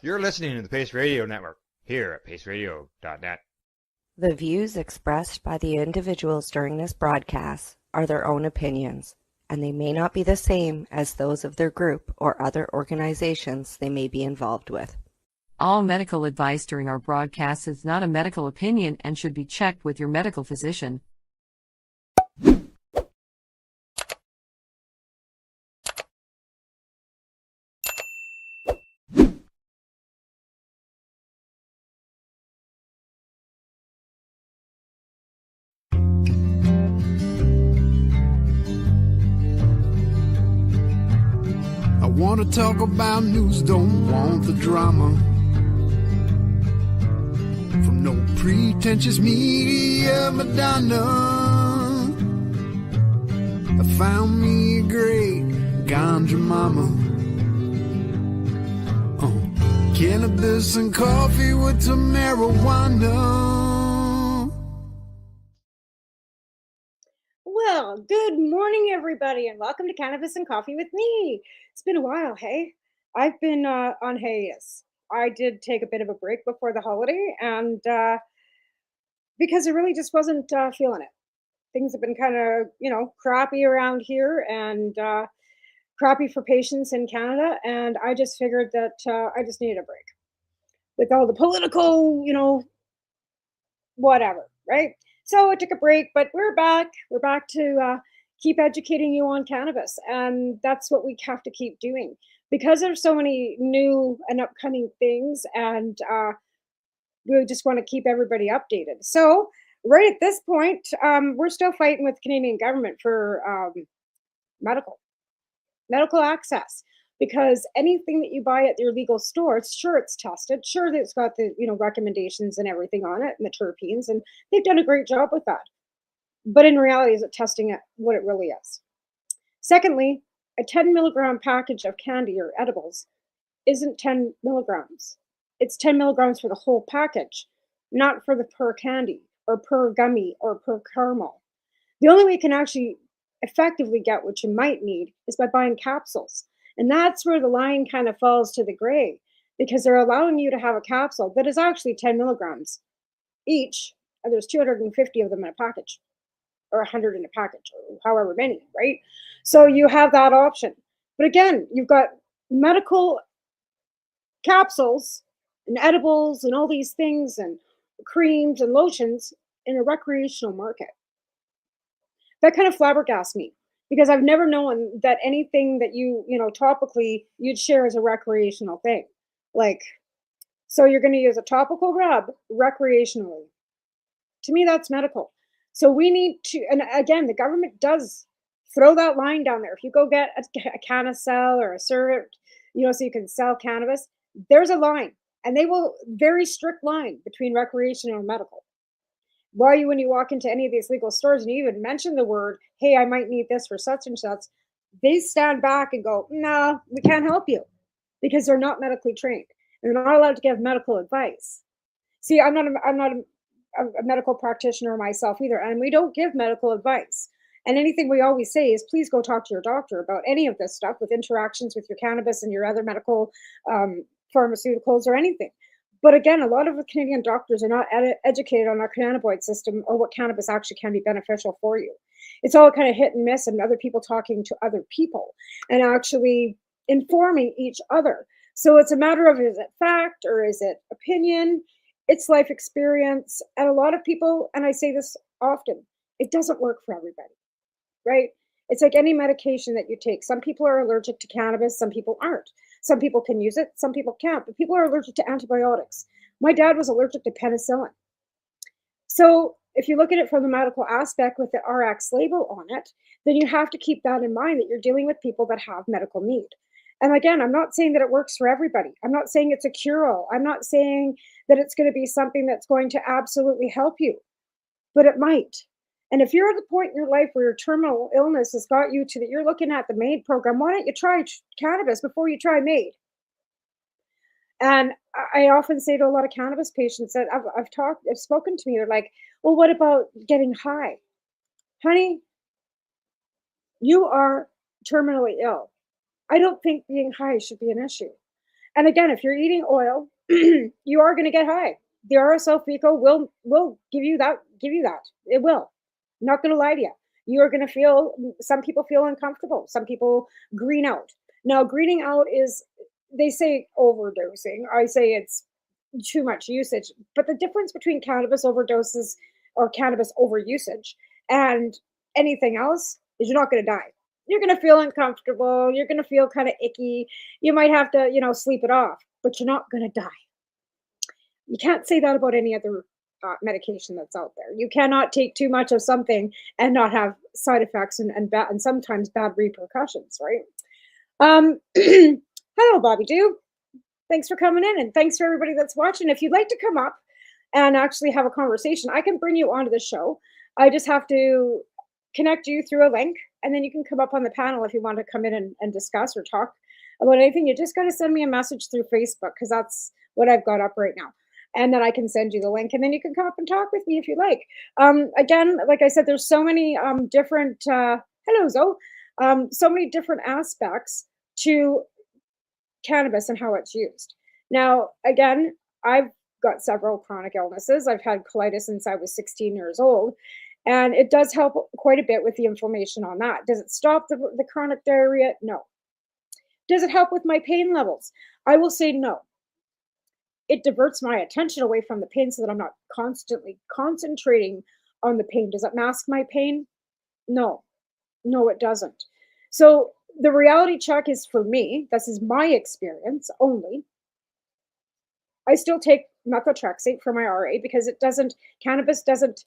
You're listening to the Pace Radio Network here at paceradio.net. The views expressed by the individuals during this broadcast are their own opinions, and they may not be the same as those of their group or other organizations they may be involved with. All medical advice during our broadcast is not a medical opinion and should be checked with your medical physician. I want to talk about news, don't want the drama. From no pretentious media Madonna. I found me a great ganja mama. Cannabis and coffee with Tamarijuana. Well, good morning, everybody, and welcome to Cannabis and Coffee with me. It's been a while, hey? I've been on hiatus. I did take a bit of a break before the holiday, and because I really just wasn't feeling it. Things have been kind of, crappy around here, and crappy for patients in Canada, and I just figured that I just needed a break. With all the political, whatever, right? So I took a break, but we're back. We're back to keep educating you on cannabis, and that's what we have to keep doing because there's so many new and upcoming things, and we just want to keep everybody updated. So right at this point, we're still fighting with the Canadian government for medical access, because anything that you buy at your legal store, it's tested, sure that it's got the recommendations and everything on it and the terpenes, and they've done a great job with that. But in reality, is it testing it what it really is? Secondly, a 10 milligram package of candy or edibles isn't 10 milligrams. It's 10 milligrams for the whole package, not for the per candy or per gummy or per caramel. The only way you can actually effectively get what you might need is by buying capsules. And that's where the line kind of falls to the gray, because they're allowing you to have a capsule that is actually 10 milligrams each, and there's 250 of them in a package, or 100 in a package, or however many, right? So you have that option. But again, you've got medical capsules and edibles and all these things and creams and lotions in a recreational market. That kind of flabbergasts me, because I've never known that anything that topically you'd share as a recreational thing. So you're going to use a topical rub recreationally. To me, that's medical. So we need to, and again, the government does throw that line down there. If you go get a CannaCell or a cert, so you can sell cannabis, there's a line, and they will, very strict line between recreational and medical. Why, when you walk into any of these legal stores and you even mention the word, hey, I might need this for such and such, they stand back and go, no, we can't help you, because they're not medically trained. They're not allowed to give medical advice. See, I'm not a medical practitioner myself either, and we don't give medical advice. And anything we always say is, please go talk to your doctor about any of this stuff with interactions with your cannabis and your other medical pharmaceuticals or anything. But again, a lot of the Canadian doctors are not educated on our cannabinoid system or what cannabis actually can be beneficial for you. It's all kind of hit and miss, and other people talking to other people and actually informing each other. So it's a matter of, is it fact or is it opinion? It's life experience. And a lot of people, and I say this often, it doesn't work for everybody, right? It's like any medication that you take. Some people are allergic to cannabis, some people aren't. Some people can use it, some people can't, but people are allergic to antibiotics. My dad was allergic to penicillin. So if you look at it from the medical aspect with the RX label on it, then you have to keep that in mind, that you're dealing with people that have medical need. And again, I'm not saying that it works for everybody. I'm not saying it's a cure-all. I'm not saying that it's going to be something that's going to absolutely help you, but it might. And if you're at the point in your life where your terminal illness has got you to that, you're looking at the MAID program, why don't you try cannabis before you try MAID? And I often say to a lot of cannabis patients that I've spoken to me, they're like, well, what about getting high? Honey, you are terminally ill. I don't think being high should be an issue. And again, if you're eating oil, you are going to get high. The RSO fecal will give you that. It will. I'm not going to lie to you. You are going to feel, some people feel uncomfortable. Some people green out. Now, greening out is, they say overdosing. I say it's too much usage. But the difference between cannabis overdoses or cannabis overusage and anything else is you're not going to die. You're going to feel uncomfortable. You're going to feel kind of icky. You might have to, sleep it off, but you're not going to die. You can't say that about any other medication that's out there. You cannot take too much of something and not have side effects and sometimes bad repercussions, right? Hello, Bobby Doo. Thanks for coming in, and thanks for everybody that's watching. If you'd like to come up and actually have a conversation, I can bring you onto the show. I just have to connect you through a link, and then you can come up on the panel if you want to come in and discuss or talk about anything. You just got to send me a message through Facebook, because that's what I've got up right now. And then I can send you the link, and then you can come up and talk with me if you like. Again, like I said, there's so many different, hello, Zoe, so many different aspects to cannabis and how it's used. Now, again, I've got several chronic illnesses. I've had colitis since I was 16 years old, and it does help quite a bit with the inflammation on that. Does it stop the chronic diarrhea? No. Does it help with my pain levels? I will say no. It diverts my attention away from the pain so that I'm not constantly concentrating on the pain. Does it mask my pain? No. No, it doesn't. So the reality check is, for me, this is my experience only. I still take methotrexate for my RA because cannabis doesn't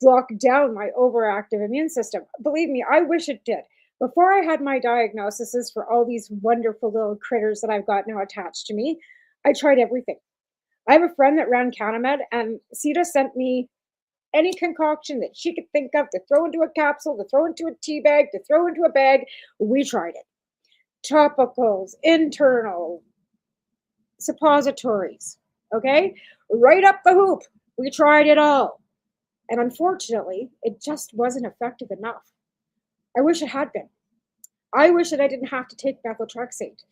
block down my overactive immune system. Believe me, I wish it did. Before I had my diagnoses for all these wonderful little critters that I've got now attached to me, I tried everything. I have a friend that ran Canamed, and Sita sent me any concoction that she could think of to throw into a capsule, to throw into a tea bag, to throw into a bag. We tried it. Topicals, internal, suppositories, okay? Right up the hoop. We tried it all. And unfortunately, it just wasn't effective enough. I wish it had been. I wish that I didn't have to take methotrexate.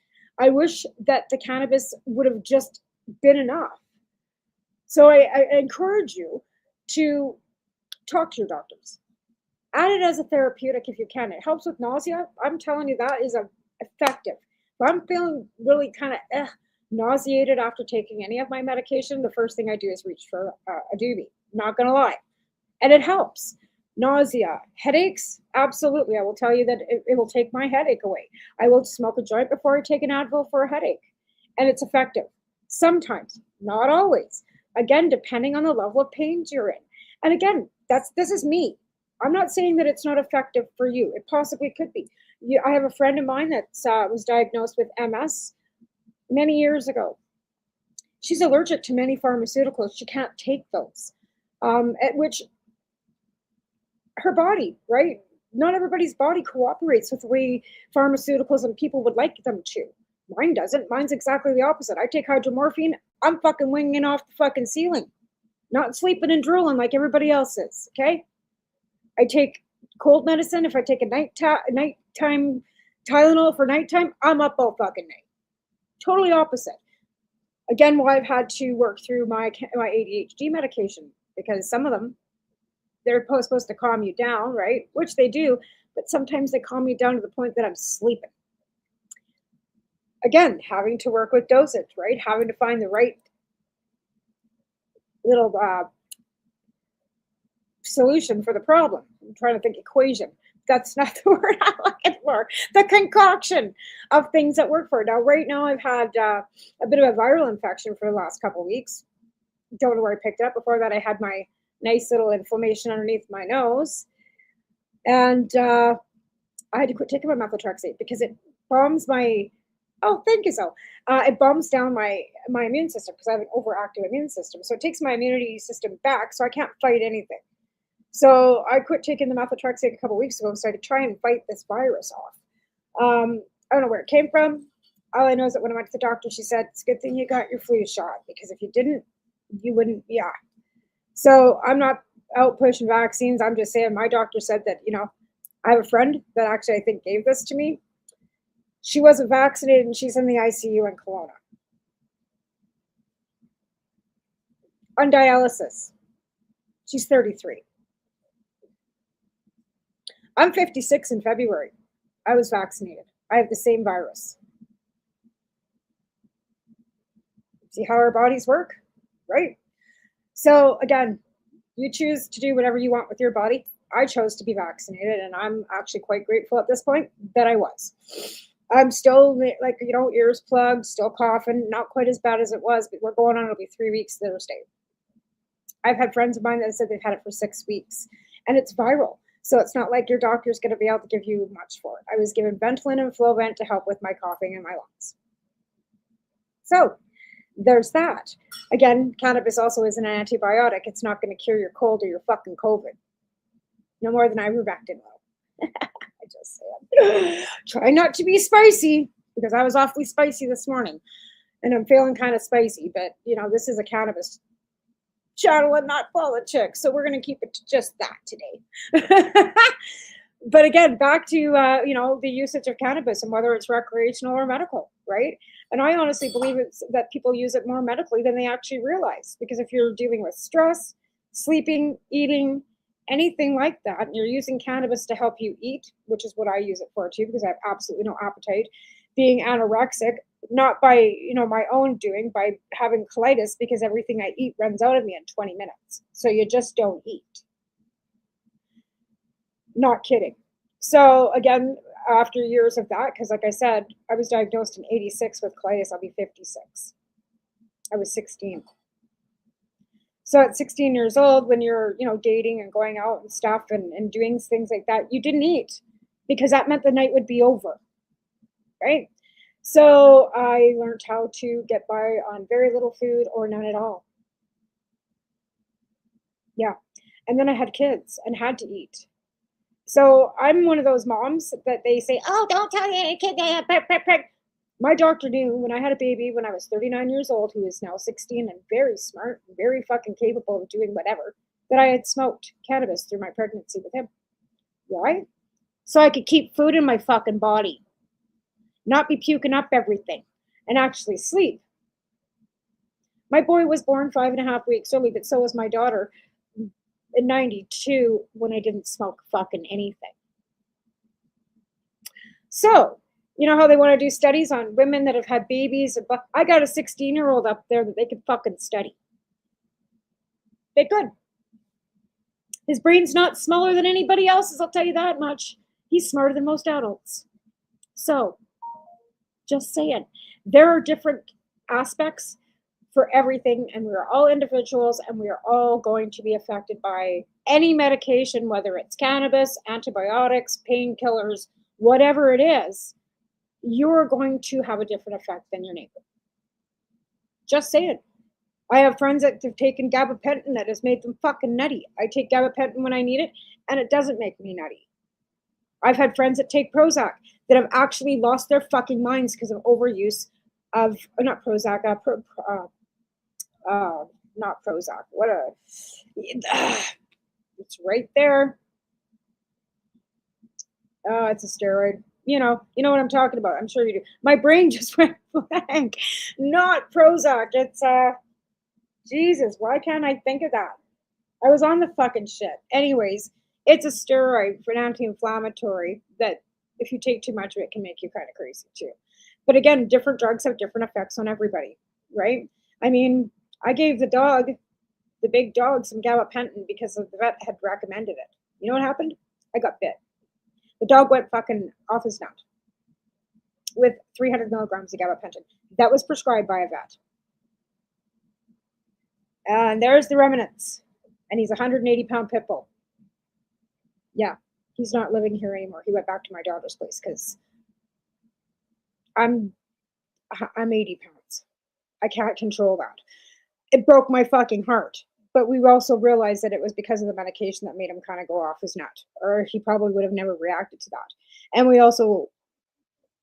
I wish that the cannabis would have just been enough. So I encourage you to talk to your doctors. Add it as a therapeutic if you can. It helps with nausea. I'm telling you, that is effective. If I'm feeling really kind of nauseated after taking any of my medication, the first thing I do is reach for a doobie. Not going to lie. And it helps. Nausea, headaches, absolutely. I will tell you that it will take my headache away. I will smoke a joint before I take an Advil for a headache. And it's effective. Sometimes, not always. Again, depending on the level of pain you're in. And again, this is me. I'm not saying that it's not effective for you. It possibly could be. I have a friend of mine that was diagnosed with MS many years ago. She's allergic to many pharmaceuticals. She can't take those. At which her body, right? Not everybody's body cooperates with the way pharmaceuticals and people would like them to. Mine doesn't. Mine's exactly the opposite. I take hydromorphine, I'm fucking winging off the fucking ceiling. Not sleeping and drooling like everybody else is, okay? I take cold medicine. If I take a nighttime Tylenol for nighttime, I'm up all fucking night. Totally opposite. Again, why I've had to work through my ADHD medication, because some of them, they're supposed to calm you down, right? Which they do, but sometimes they calm you down to the point that I'm sleeping. Again, having to work with dosage, right? Having to find the right little solution for the problem. I'm trying to think equation. That's not the word I'm looking for. The concoction of things that work for it. Now, right now, I've had a bit of a viral infection for the last couple of weeks. Don't know where I picked it up. Before that, I had my nice little inflammation underneath my nose. And I had to quit taking my methotrexate because it bombs my, thank you, so. It bombs down my immune system because I have an overactive immune system. So it takes my immunity system back, so I can't fight anything. So I quit taking the methotrexate a couple of weeks ago so I could try and fight this virus off. I don't know where it came from. All I know is that when I went to the doctor, she said, it's a good thing you got your flu shot, because if you didn't, you wouldn't, yeah. So I'm not out pushing vaccines. I'm just saying my doctor said that, I have a friend that actually I think gave this to me. She wasn't vaccinated and she's in the ICU in Kelowna. On dialysis. She's 33. I'm 56 in February. I was vaccinated. I have the same virus. See how our bodies work, right? So again, you choose to do whatever you want with your body. I chose to be vaccinated, and I'm actually quite grateful at this point that I was. I'm still, like, ears plugged, still coughing, not quite as bad as it was, but we're going on, it'll be 3 weeks Thursday. I've had friends of mine that said they've had it for 6 weeks, and it's viral. So it's not like your doctor's going to be able to give you much for it. I was given Ventolin and Flovent to help with my coughing and my lungs. So there's that. Again, cannabis also is an antibiotic. It's not going to cure your cold or your fucking COVID. No more than ivermectin will. I just said. Try not to be spicy, because I was awfully spicy this morning. And I'm feeling kind of spicy, but this is a cannabis channel and not politics, so we're going to keep it to just that today. But again, back to the usage of cannabis and whether it's recreational or medical, right? And I honestly believe that people use it more medically than they actually realize, because if you're dealing with stress, sleeping, eating, anything like that, and you're using cannabis to help you eat, which is what I use it for too, because I have absolutely no appetite, being anorexic, not by my own doing, by having colitis, because everything I eat runs out of me in 20 minutes. So you just don't eat. Not kidding. So again, after years of that, because like I said, I was diagnosed in 86 with colitis. I'll be 56. I was 16. So at 16 years old, when you're dating and going out and stuff and doing things like that, you didn't eat, because that meant the night would be over, right? So I learned how to get by on very little food or none at all. Yeah. And then I had kids and had to eat. So I'm one of those moms that they say, oh, don't tell your kid they have My doctor knew when I had a baby when I was 39 years old, who is now 16 and very smart, very fucking capable of doing whatever, that I had smoked cannabis through my pregnancy with him. Why? So I could keep food in my fucking body, not be puking up everything, and actually sleep. My boy was born 5.5 weeks early, but so was my daughter in 92 when I didn't smoke fucking anything. So, you know how they want to do studies on women that have had babies? I got a 16-year-old up there that they could fucking study. They could. His brain's not smaller than anybody else's, I'll tell you that much. He's smarter than most adults. So, just saying, there are different aspects for everything, and we are all individuals, and we are all going to be affected by any medication, whether it's cannabis, antibiotics, painkillers, whatever it is. You're going to have a different effect than your neighbor. Just saying. I have friends that have taken gabapentin that has made them fucking nutty. I take gabapentin when I need it, and it doesn't make me nutty. I've had friends that take Prozac that have actually lost their fucking minds because of overuse of, not Prozac, not Prozac. It's right there. It's a steroid. You know what I'm talking about. I'm sure you do. My brain just went blank. Not Prozac. It's Jesus. Why can't I think of that? I was on the fucking shit. Anyways, it's a steroid for an anti-inflammatory that if you take too much of it can make you kind of crazy too. But again, different drugs have different effects on everybody, right? I mean, I gave the big dog, some gabapentin because the vet had recommended it. You know what happened? I got bit. The dog went fucking off his nut with 300 milligrams of gabapentin. That was prescribed by a vet. And there's the remnants. And he's a 180-pound pit bull. Yeah, he's not living here anymore. He went back to my daughter's place because I'm 80 pounds. I can't control that. It broke my fucking heart. But we also realized that it was because of the medication that made him kind of go off his nut, or he probably would have never reacted to that. And we also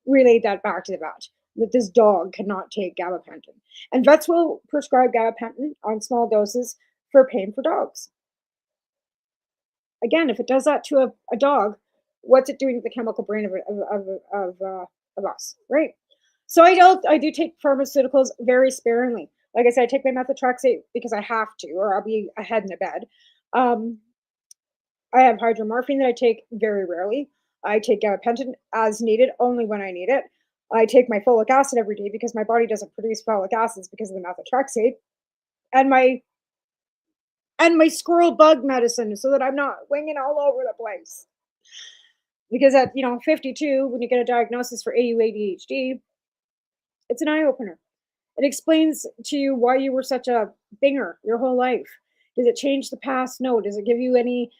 relayed that back to the vet, that this dog cannot take gabapentin. And vets will prescribe gabapentin on small doses for pain for dogs. Again, if it does that to a dog, what's it doing to the chemical brain of a loss, right? So I do take pharmaceuticals very sparingly. Like I said, I take my methotrexate because I have to, or I'll be ahead in the bed. I have hydromorphine that I take very rarely. I take gabapentin as needed, only when I need it. I take my folic acid every day because my body doesn't produce folic acids because of the methotrexate, and my squirrel bug medicine so that I'm not winging all over the place. Because at 52, when you get a diagnosis for ADHD, it's an eye opener. It explains to you why you were such a binger your whole life. Does it change the past? No. Does it give you any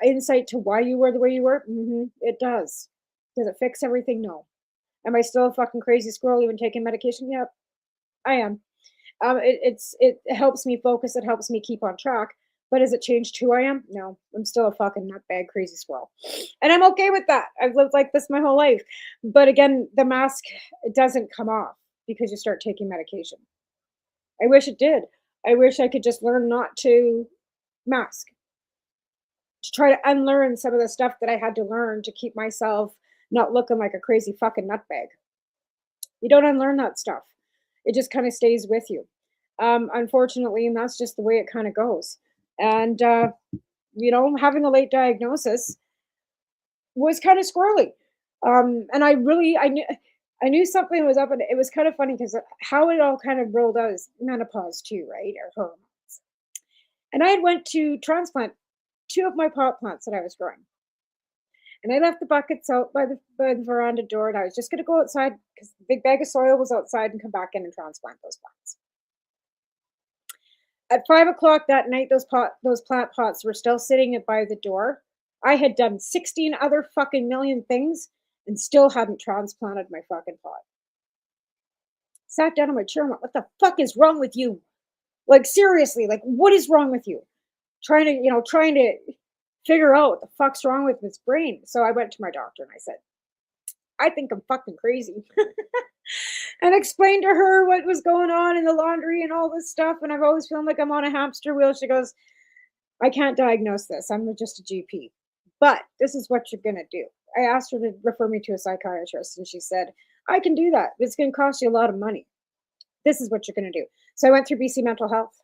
insight to why you were the way you were? It does. Does it fix everything? No. Am I still a fucking crazy squirrel even taking medication? Yep, I am. It helps me focus. It helps me keep on track. But has it changed who I am? No, I'm still a fucking nutbag crazy squirrel. And I'm okay with that. I've lived like this my whole life. But again, the mask, it doesn't come off because you start taking medication. I wish it did. I wish I could just learn not to mask, to try to unlearn some of the stuff that I had to learn to keep myself not looking like a crazy fucking nutbag. You don't unlearn that stuff. It just kind of stays with you. Unfortunately, and that's just the way it kind of goes. And, having a late diagnosis was kind of squirrely. And I knew something was up, and it was kind of funny because how it all kind of rolled out is menopause too, right? Or hormones. And I had went to transplant 2 of my pot plants that I was growing. And I left the buckets out by the veranda door, and I was just going to go outside because the big bag of soil was outside and come back in and transplant those plants. At 5 o'clock that night, those plant pots were still sitting by the door. I had done 16 other fucking million things and still hadn't transplanted my fucking pot. Sat down on my chair and went, what the fuck is wrong with you? Like, seriously, like, what is wrong with you? Trying to figure out what the fuck's wrong with his brain. So I went to my doctor and I said, I think I'm fucking crazy. And explained to her what was going on in the laundry and all this stuff. And I've always feeling like I'm on a hamster wheel. She goes, I can't diagnose this. I'm just a GP. But this is what you're going to do. I asked her to refer me to a psychiatrist. And she said, I can do that. It's going to cost you a lot of money. This is what you're going to do. So I went through BC Mental Health.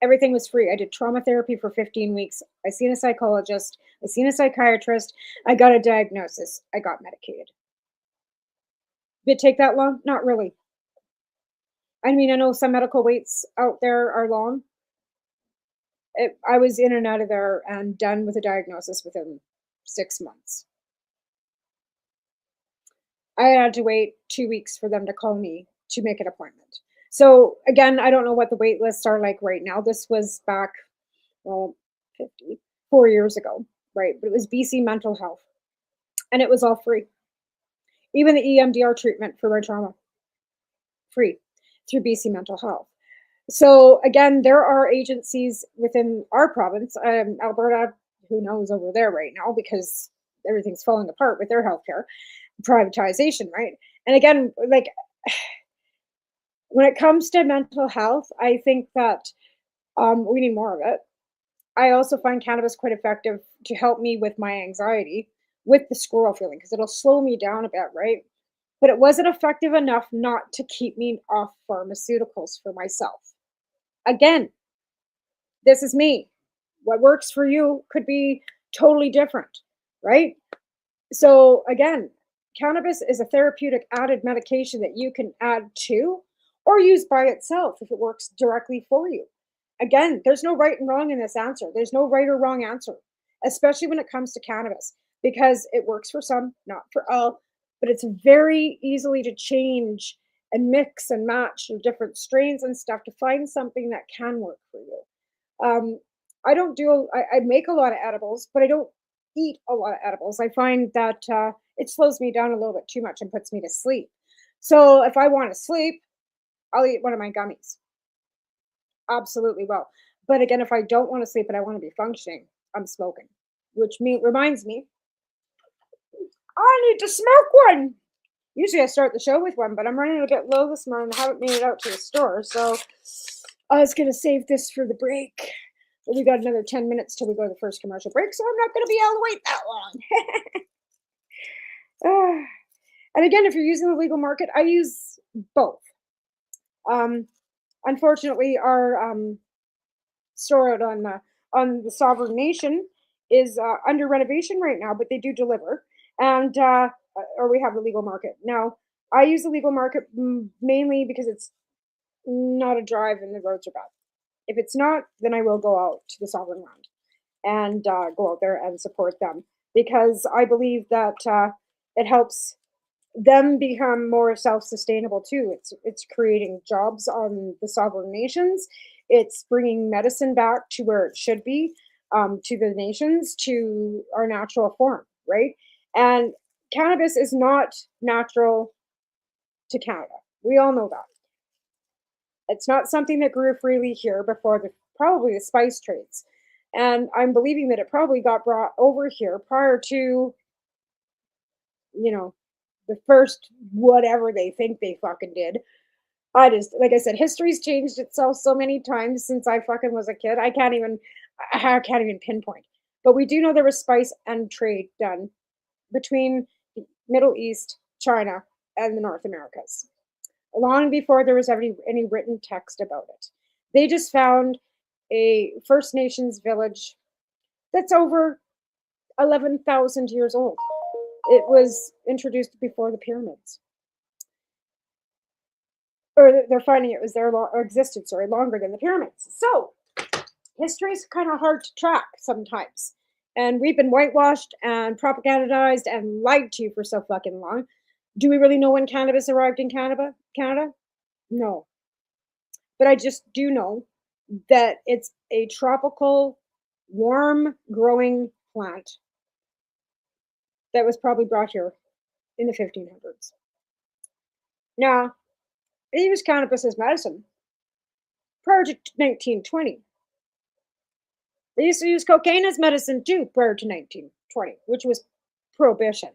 Everything was free. I did trauma therapy for 15 weeks. I seen a psychologist. I seen a psychiatrist. I got a diagnosis. I got medicated. Did it take that long? Not really. I mean, I know some medical waits out there are long. I was in and out of there and done with a diagnosis within 6 months. I had to wait 2 weeks for them to call me to make an appointment. So again, I don't know what the wait lists are like right now. This was back, 4 years ago, right? But it was BC Mental Health, and it was all free. Even the EMDR treatment for my trauma, free through BC Mental Health. So again, there are agencies within our province, Alberta, who knows over there right now because everything's falling apart with their healthcare privatization, right? And again, like, when it comes to mental health, I think that we need more of it. I also find cannabis quite effective to help me with my anxiety, with the squirrel feeling, because it'll slow me down a bit, right? But it wasn't effective enough not to keep me off pharmaceuticals for myself. Again, this is me. What works for you could be totally different, right? So again, cannabis is a therapeutic added medication that you can add to or use by itself if it works directly for you. Again, there's no right and wrong in this answer. There's no right or wrong answer, especially when it comes to cannabis, because it works for some, not for all, but it's very easily to change and mix and match your different strains and stuff to find something that can work for you. I make a lot of edibles, but I don't eat a lot of edibles. I find that it slows me down a little bit too much and puts me to sleep. So if I want to sleep, I'll eat one of my gummies. Absolutely will. But again, if I don't want to sleep and I want to be functioning, I'm smoking, which reminds me, I need to smoke one. Usually I start the show with one, but I'm running a bit low this morning. I haven't made it out to the store, so I was going to save this for the break. But we got another 10 minutes till we go to the first commercial break, so I'm not going to be able to wait that long. And again, if you're using the legal market, I use both. Unfortunately, our store out on the sovereign nation is under renovation right now, but they do deliver, and or we have the legal market now. I use the legal market mainly because it's not a drive and the roads are bad. If it's not, then I will go out to the sovereign land and go out there and support them, because I believe that it helps them become more self-sustainable too. It's creating jobs on the sovereign nations. It's bringing medicine back to where it should be, to the nations, to our natural form, right? And cannabis is not natural to Canada. We all know that. It's not something that grew freely here before probably the spice trades. And I'm believing that it probably got brought over here prior to, the first whatever they think they fucking did. Like I said, history's changed itself so many times since I fucking was a kid. I can't even pinpoint. But we do know there was spice and trade done between the Middle East, China, and the North Americas, long before there was any written text about it. They just found a First Nations village that's over 11,000 years old. It was introduced before the pyramids. Or they're finding it was there or existed, longer than the pyramids. So history is kind of hard to track sometimes. And we've been whitewashed and propagandized and lied to for so fucking long. Do we really know when cannabis arrived in Canada? No. But I just do know that it's a tropical, warm growing plant that was probably brought here in the 1500s. Now, they used cannabis as medicine prior to 1920. They used to use cocaine as medicine too prior to 1920, which was prohibition.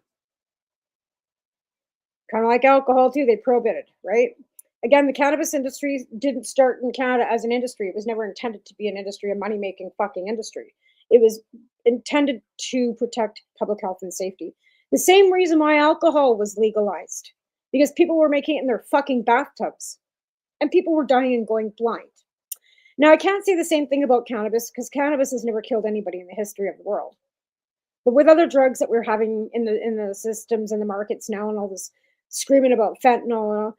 Kind of like alcohol too, they prohibited, right? Again, the cannabis industry didn't start in Canada as an industry. It was never intended to be an industry, a money-making fucking industry. It was intended to protect public health and safety. The same reason why alcohol was legalized, because people were making it in their fucking bathtubs and people were dying and going blind. Now, I can't say the same thing about cannabis because cannabis has never killed anybody in the history of the world. But with other drugs that we're having in the systems and the markets now, and all this screaming about fentanyl,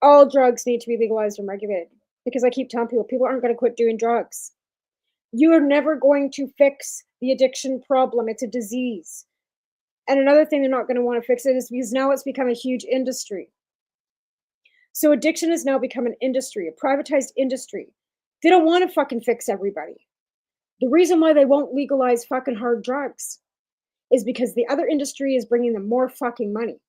all drugs need to be legalized and regulated, because I keep telling people aren't going to quit doing drugs. You are never going to fix the addiction problem. It's a disease. And another thing they're not going to want to fix it is because now it's become a huge industry. So addiction has now become an industry, a privatized industry. They don't want to fucking fix everybody. The reason why they won't legalize fucking hard drugs is because the other industry is bringing them more fucking money.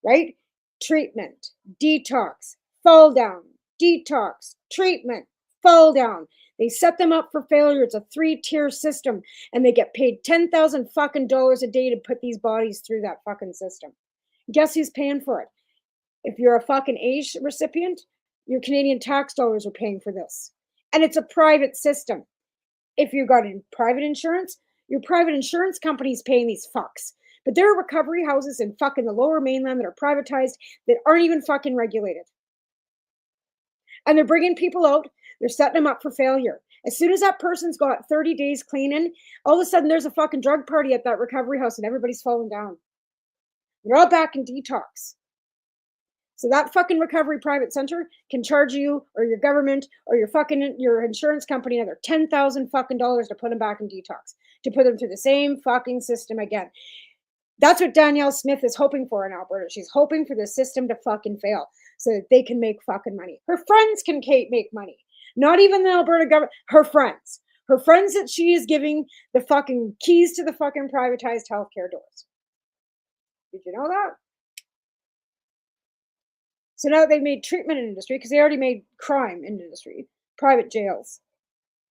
Right? Treatment, detox, fall down, detox, treatment, fall down. They set them up for failure. It's a 3-tier system, and they get paid $10,000 fucking dollars a day to put these bodies through that fucking system. Guess who's paying for it? If you're a fucking AISH recipient, your Canadian tax dollars are paying for this. And it's a private system. If you've got private insurance, your private insurance company's paying these fucks. But there are recovery houses in fucking the lower mainland that are privatized that aren't even fucking regulated. And they're bringing people out. They're setting them up for failure. As soon as that person's got 30 days cleaning, all of a sudden there's a fucking drug party at that recovery house and everybody's falling down. They're all back in detox. So that fucking recovery private center can charge you or your government or your insurance company another $10,000 fucking dollars to put them back in detox, to put them through the same fucking system again. That's what Danielle Smith is hoping for in Alberta. She's hoping for the system to fucking fail so that they can make fucking money. Her friends can make money. Not even the Alberta government. Her friends that she is giving the fucking keys to the fucking privatized healthcare doors. Did you know that? So now they've made treatment an industry because they already made crime an industry. Private jails,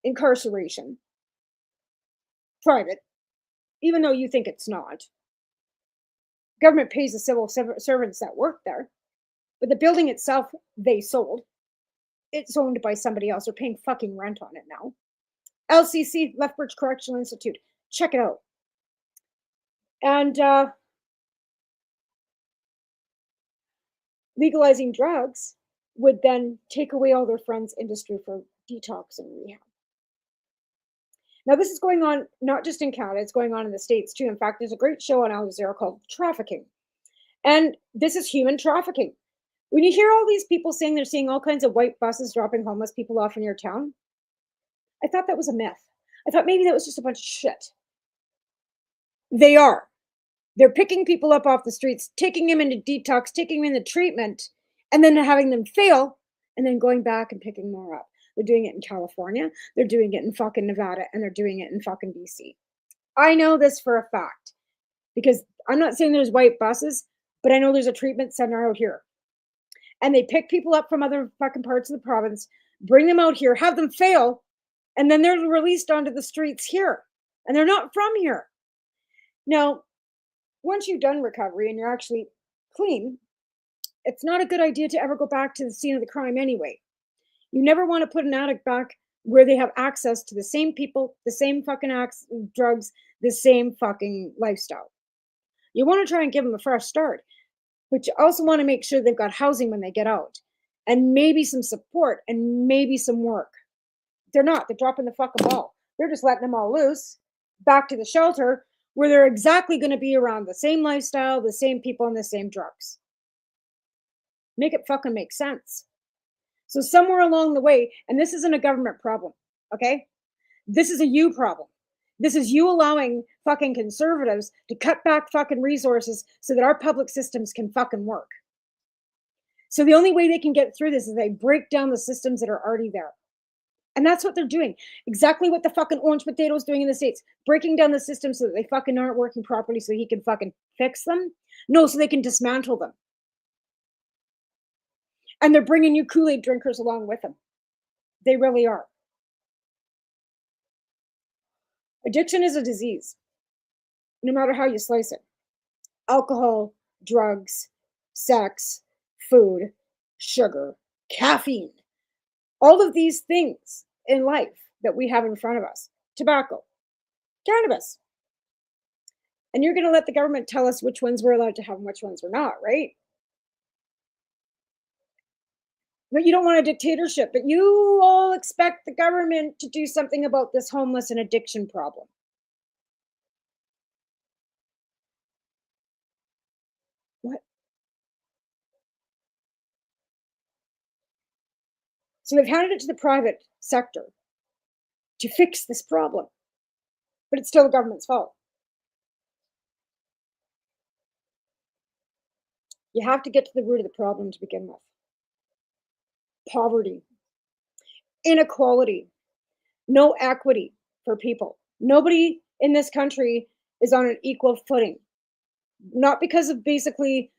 incarceration, private, even though you think it's not. Government pays the civil servants that work there, but the building itself, they sold. It's owned by somebody else. They're paying fucking rent on it now. LCC, Lethbridge Correctional Institute. Check it out. And legalizing drugs would then take away all their friends' industry for detox and rehab. Now, this is going on not just in Canada, it's going on in the States too. In fact, there's a great show on At-Eze called Trafficking. And this is human trafficking. When you hear all these people saying they're seeing all kinds of white buses dropping homeless people off in your town, I thought that was a myth. I thought maybe that was just a bunch of shit. They are. They're picking people up off the streets, taking them into detox, taking them into treatment, and then having them fail, and then going back and picking more up. They're doing it in California, they're doing it in fucking Nevada, and they're doing it in fucking BC. I know this for a fact because I'm not saying there's white buses, but I know there's a treatment center out here. And they pick people up from other fucking parts of the province, bring them out here, have them fail, and then they're released onto the streets here. And they're not from here. Now, once you've done recovery and you're actually clean, it's not a good idea to ever go back to the scene of the crime anyway. You never want to put an addict back where they have access to the same people, the same fucking drugs, the same fucking lifestyle. You want to try and give them a fresh start, but you also want to make sure they've got housing when they get out and maybe some support and maybe some work. They're not. They're dropping the fucking ball. They're just letting them all loose back to the shelter where they're exactly going to be around the same lifestyle, the same people, and the same drugs. Make it fucking make sense. So somewhere along the way, and this isn't a government problem, okay? This is a you problem. This is you allowing fucking conservatives to cut back fucking resources so that our public systems can fucking work. So the only way they can get through this is they break down the systems that are already there. And that's what they're doing. Exactly what the fucking orange potato is doing in the States. Breaking down the system so that they fucking aren't working properly so he can fucking fix them. No, so they can dismantle them. And they're bringing you Kool-Aid drinkers along with them. They really are. Addiction is a disease, no matter how you slice it. Alcohol, drugs, sex, food, sugar, caffeine. All of these things in life that we have in front of us. Tobacco, cannabis. And you're going to let the government tell us which ones we're allowed to have and which ones we're not, right? But you don't want a dictatorship, but you all expect the government to do something about this homeless and addiction problem. What? So they've handed it to the private sector to fix this problem, but it's still the government's fault. You have to get to the root of the problem to begin with. Poverty, inequality, no equity for people. Nobody in this country is on an equal footing, not because of basically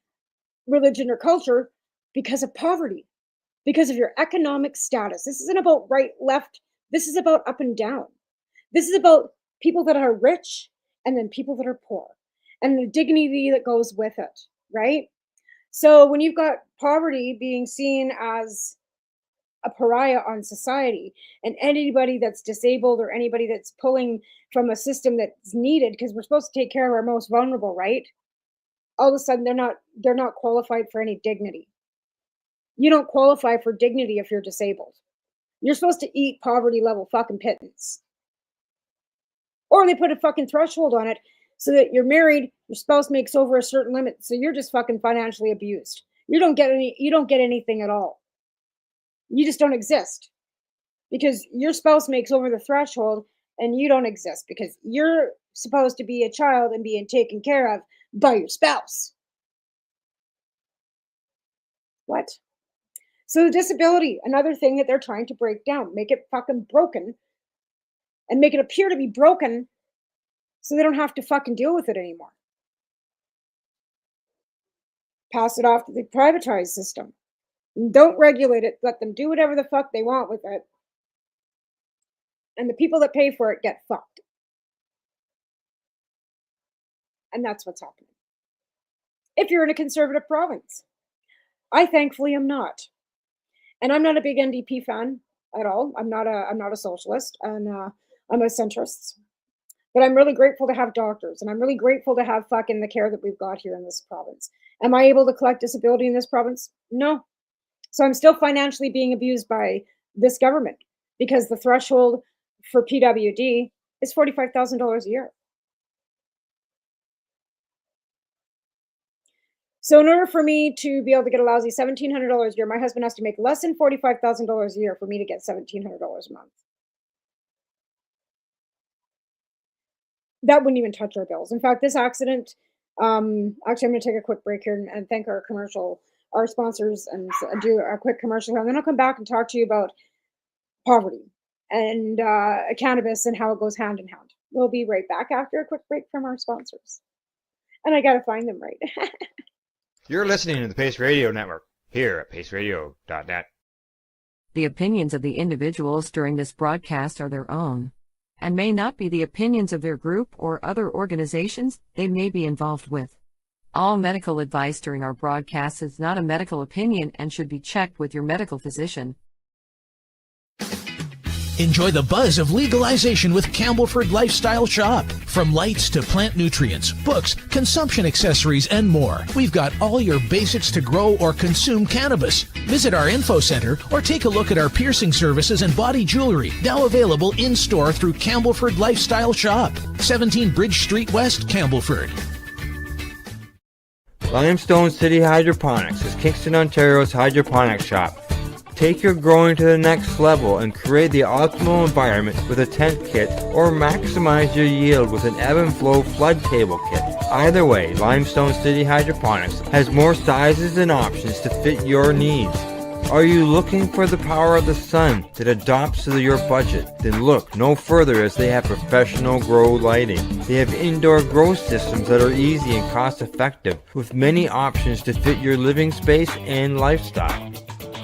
religion or culture, because of poverty, because of your economic status. This isn't about right, left. This is about up and down. This is about people that are rich and then people that are poor and the dignity that goes with it, right? So when you've got poverty being seen as a pariah on society, and anybody that's disabled or anybody that's pulling from a system that's needed, because we're supposed to take care of our most vulnerable, right? All of a sudden they're not qualified for any dignity. You don't qualify for dignity if you're disabled. You're supposed to eat poverty level fucking pittance. Or they put a fucking threshold on it so that you're married, your spouse makes over a certain limit, so you're just fucking financially abused. You don't get anything at all. You just don't exist because your spouse makes over the threshold and you don't exist because you're supposed to be a child and being taken care of by your spouse. What? So disability, another thing that they're trying to break down, make it fucking broken and make it appear to be broken so they don't have to fucking deal with it anymore. Pass it off to the privatized system. Don't regulate it. Let them do whatever the fuck they want with it. And the people that pay for it get fucked. And that's what's happening. If you're in a conservative province. I thankfully am not. And I'm not a big NDP fan at all. I'm not a socialist, and I'm a centrist. But I'm really grateful to have doctors, and I'm really grateful to have fucking the care that we've got here in this province. Am I able to collect disability in this province? No. So I'm still financially being abused by this government because the threshold for PWD is $45,000 a year. So in order for me to be able to get a lousy $1,700 a year, my husband has to make less than $45,000 a year for me to get $1,700 a month. That wouldn't even touch our bills. In fact, this accident, actually, I'm going to take a quick break here and thank our sponsors, and do a quick commercial here. And then I'll come back and talk to you about poverty and cannabis and how it goes hand in hand. We'll be right back after a quick break from our sponsors. And I got to find them right. You're listening to the Pace Radio Network here at paceradio.net. The opinions of the individuals during this broadcast are their own, and may not be the opinions of their group or other organizations they may be involved with. All medical advice during our broadcast is not a medical opinion and should be checked with your medical physician. Enjoy the buzz of legalization with Campbellford Lifestyle Shop. From lights to plant nutrients, books, consumption accessories, and more, we've got all your basics to grow or consume cannabis. Visit our info center or take a look at our piercing services and body jewelry, now available in-store through Campbellford Lifestyle Shop, 17 Bridge Street West, Campbellford. Limestone City Hydroponics is Kingston, Ontario's hydroponics shop. Take your growing to the next level and create the optimal environment with a tent kit, or maximize your yield with an ebb and flow flood table kit. Either way, Limestone City Hydroponics has more sizes and options to fit your needs. Are you looking for the power of the sun that adapts to your budget? Then look no further, as they have professional grow lighting. They have indoor grow systems that are easy and cost effective, with many options to fit your living space and lifestyle.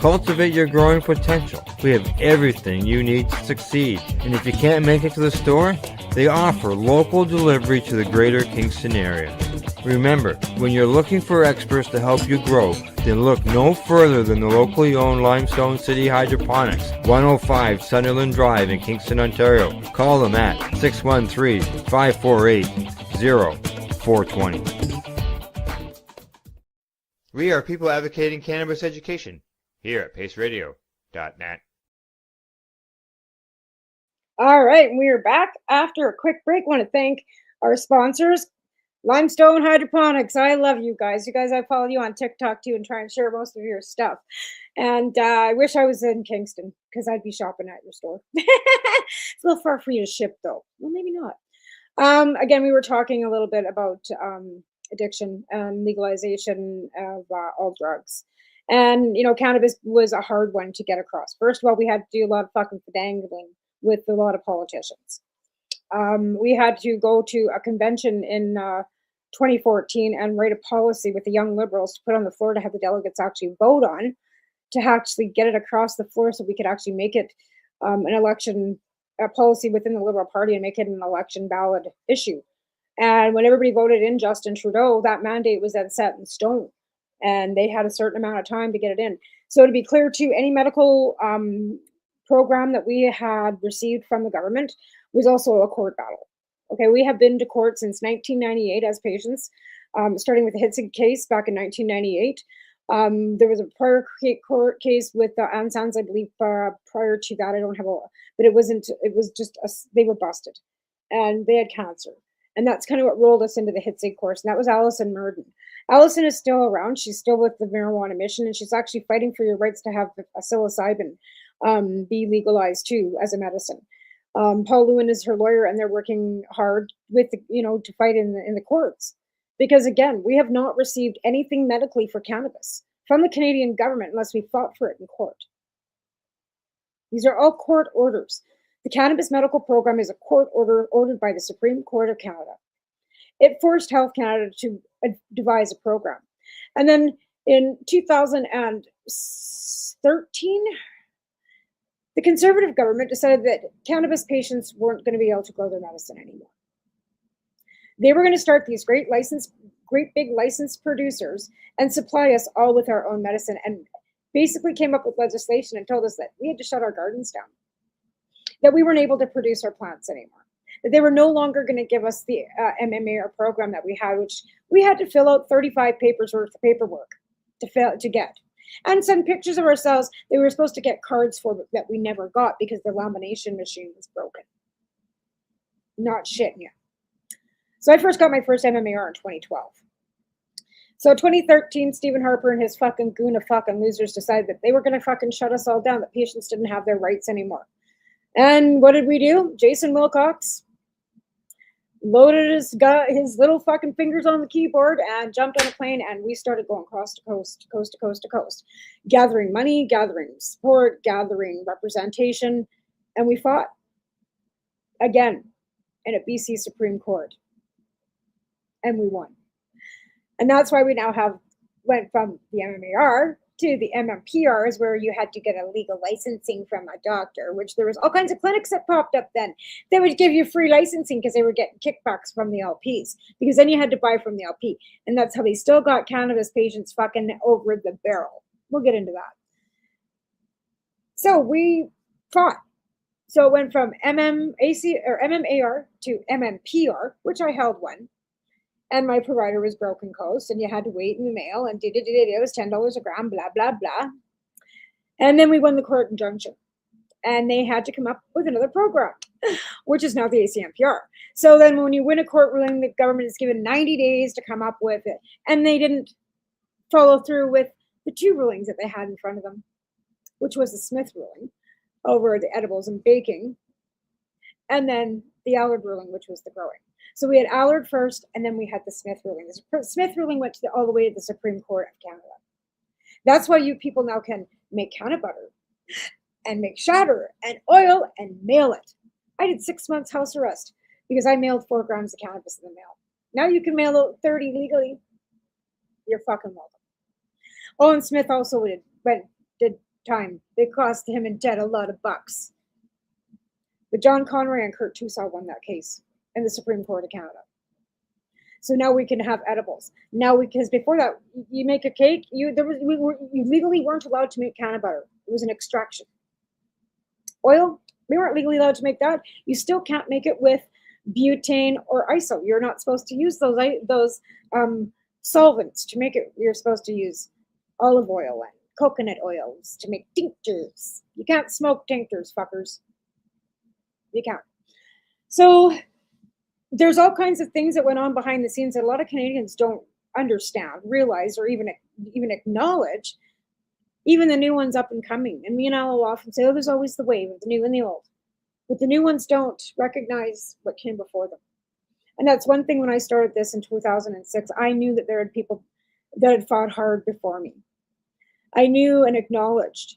Cultivate your growing potential. We have everything you need to succeed. And if you can't make it to the store, they offer local delivery to the greater Kingston area. Remember, when you're looking for experts to help you grow, then look no further than the locally owned Limestone City Hydroponics, 105 Sunderland Drive in Kingston, Ontario. Call them at 613-548-0420. We are people advocating cannabis education here at paceradio.net. All right, we are back after a quick break. I want to thank our sponsors, Limestone Hydroponics. I love you guys. I follow you on TikTok too and try and share most of your stuff. And I wish I was in Kingston because I'd be shopping at your store. It's a little far for you to ship though. Well, maybe not. Again, we were talking a little bit about addiction and legalization of all drugs. And, cannabis was a hard one to get across. First of all, we had to do a lot of fucking fidangling with a lot of politicians. We had to go to a convention in 2014 and write a policy with the Young Liberals to put on the floor to have the delegates actually vote on, to actually get it across the floor so we could actually make it an election policy within the Liberal Party and make it an election ballot issue. And when everybody voted in Justin Trudeau, that mandate was then set in stone. And they had a certain amount of time to get it in. So to be clear too, any medical program that we had received from the government was also a court battle. Okay, we have been to court since 1998 as patients, starting with the At-Eze case back in 1998. There was a prior court case with the Ansans, I believe, prior to that. I don't have a, but it was just, they were busted and they had cancer. And that's kind of what rolled us into the At-Eze course. And that was Alison Murden. Alison is still around. She's still with the marijuana mission, and she's actually fighting for your rights to have psilocybin be legalized too as a medicine. Paul Lewin is her lawyer, and they're working hard with to fight in the courts, because again, we have not received anything medically for cannabis from the Canadian government unless we fought for it in court. These are all court orders. The cannabis medical program is a court order ordered by the Supreme Court of Canada. It forced Health Canada to devise a program. And then in 2013, the Conservative government decided that cannabis patients weren't going to be able to grow their medicine anymore. They were going to start these great big licensed producers and supply us all with our own medicine, and basically came up with legislation and told us that we had to shut our gardens down, that we weren't able to produce our plants anymore. that they were no longer going to give us the MMAR program that we had, which we had to fill out 35 papers worth of paperwork to get, and send pictures of ourselves. They were supposed to get cards for that we never got because the lamination machine was broken. Not shitting you. So I first got my first MMAR in 2012. So 2013, Stephen Harper and his fucking goon of fucking losers decided that they were going to fucking shut us all down, that patients didn't have their rights anymore. And what did we do? Jason Wilcox loaded his little fucking fingers on the keyboard and jumped on a plane, and we started going coast to coast, coast to coast to coast, gathering money, gathering support, gathering representation, and we fought again in a BC Supreme Court, and we won. And that's why we now went from the MMAR to the MMPRs, where you had to get a legal licensing from a doctor, which there was all kinds of clinics that popped up then. They would give you free licensing because they were getting kickbacks from the LPs, because then you had to buy from the LP. And that's how they still got cannabis patients fucking over the barrel. We'll get into that. So we fought. So it went from MMAR to MMPR, which I held one. And my provider was Broken Coast, and you had to wait in the mail, and it was $10 a gram, blah, blah, blah. And then we won the court injunction, and they had to come up with another program, which is now the ACMPR. So then when you win a court ruling, the government is given 90 days to come up with it. And they didn't follow through with the two rulings that they had in front of them, which was the Smith ruling over the edibles and baking, and then the Allard ruling, which was the growing. So we had Allard first, and then we had the Smith ruling. The Smith ruling went all the way to the Supreme Court of Canada. That's why you people now can make canna butter and make shatter and oil and mail it. I did 6 months house arrest because I mailed 4 grams of cannabis in the mail. Now you can mail out 30 legally. You're fucking welcome. Oh, and Smith also did time. It cost him and Ted a lot of bucks. But John Conroy and Kurt Tusaw won that case in the Supreme Court of Canada. So now we can have edibles. Now because before that, you make a cake, you legally weren't allowed to make canna butter. It was an extraction. Oil, we weren't legally allowed to make that. You still can't make it with butane or iso. You're not supposed to use those solvents to make it. You're supposed to use olive oil and coconut oils to make tinctures. You can't smoke tinctures, fuckers. You can't. So there's all kinds of things that went on behind the scenes that a lot of Canadians don't understand, realize, or even acknowledge, even the new ones up and coming. And me and Al will often say, oh, there's always the wave of the new and the old. But the new ones don't recognize what came before them. And that's one thing when I started this in 2006, I knew that there had people that had fought hard before me. I knew and acknowledged